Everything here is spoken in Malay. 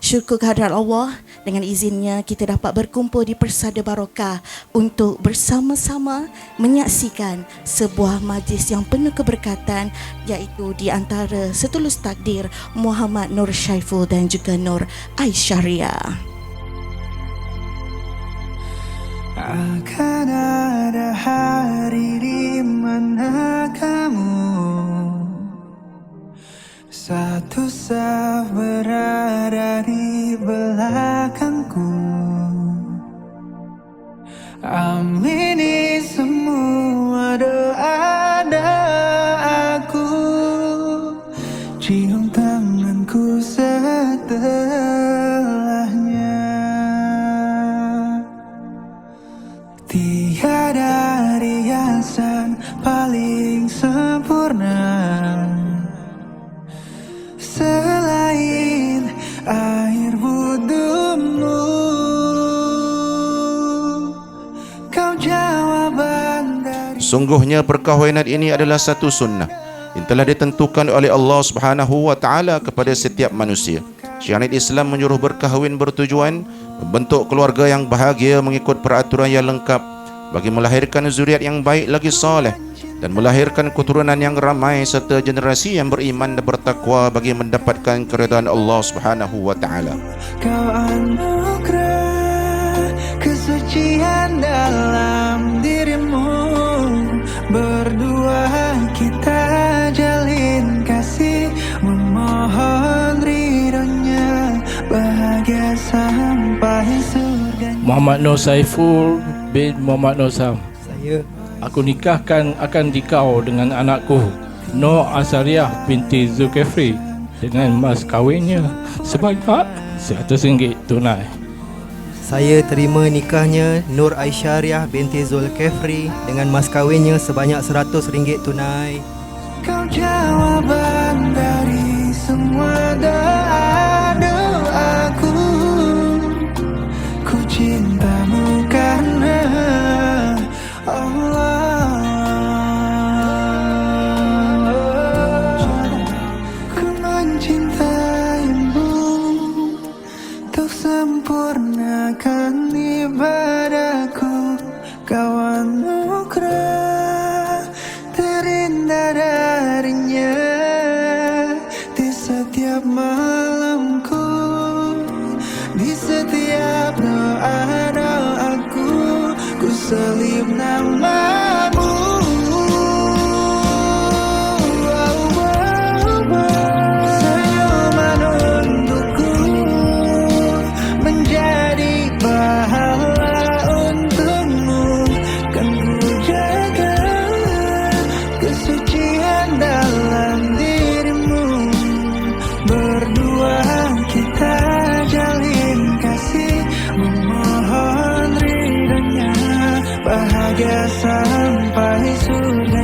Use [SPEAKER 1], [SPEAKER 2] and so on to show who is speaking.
[SPEAKER 1] Syukur kehadrat Allah, dengan izinnya kita dapat berkumpul di Persada Barokah untuk bersama-sama menyaksikan sebuah majlis yang penuh keberkatan, iaitu di antara setulus takdir Muhammad Nur Syaiful dan juga Nur Aisyariah.
[SPEAKER 2] Akan ada hari di mana kamu satu saf berada di belakangku. Amini semua doa aku, cium tanganku setelahnya. Tiada riasan paling sempurna selain air wudhumu. Kau jawaban dari...
[SPEAKER 3] Sungguhnya perkahwinan ini adalah satu sunnah yang telah ditentukan oleh Allah Subhanahu wa taala kepada setiap manusia. Syariat Islam menyuruh berkahwin bertujuan membentuk keluarga yang bahagia mengikut peraturan yang lengkap bagi melahirkan zuriat yang baik lagi soleh dan melahirkan keturunan yang ramai serta generasi yang beriman dan bertakwa bagi mendapatkan keridhaan Allah Subhanahu wa taala.
[SPEAKER 2] Kau anugerah kesucian dalam dirimu, berdua kita jalin kasih, memohon ridhonya, bahagia sampai surga.
[SPEAKER 4] Muhammad Nur Syaiful bin Muhammad Nur Sam.
[SPEAKER 5] Saya
[SPEAKER 4] Aku nikahkan akan dikau dengan anakku Nur Aisyariah binti Zulkifli dengan mas kahwinnya sebanyak RM100 tunai.
[SPEAKER 5] Saya terima nikahnya Nur Aisyariah binti Zulkifli dengan mas kahwinnya sebanyak RM100 tunai.
[SPEAKER 2] Kau jawaban dari semua doa-doaku, ku cintamu karena Allah. Ku mencintaimu untuk sempurnakan ibadahku. Kau anugerah terindah darinya di setiap malamku, di setiap doa-doaku, ku selip namamu. Senyuman untukku menjadi pahala untukmu, kan ku jaga kesucian dalam dirimu, berdua kita jalin kasih, memohon ridhonya, bahagia sampai surga.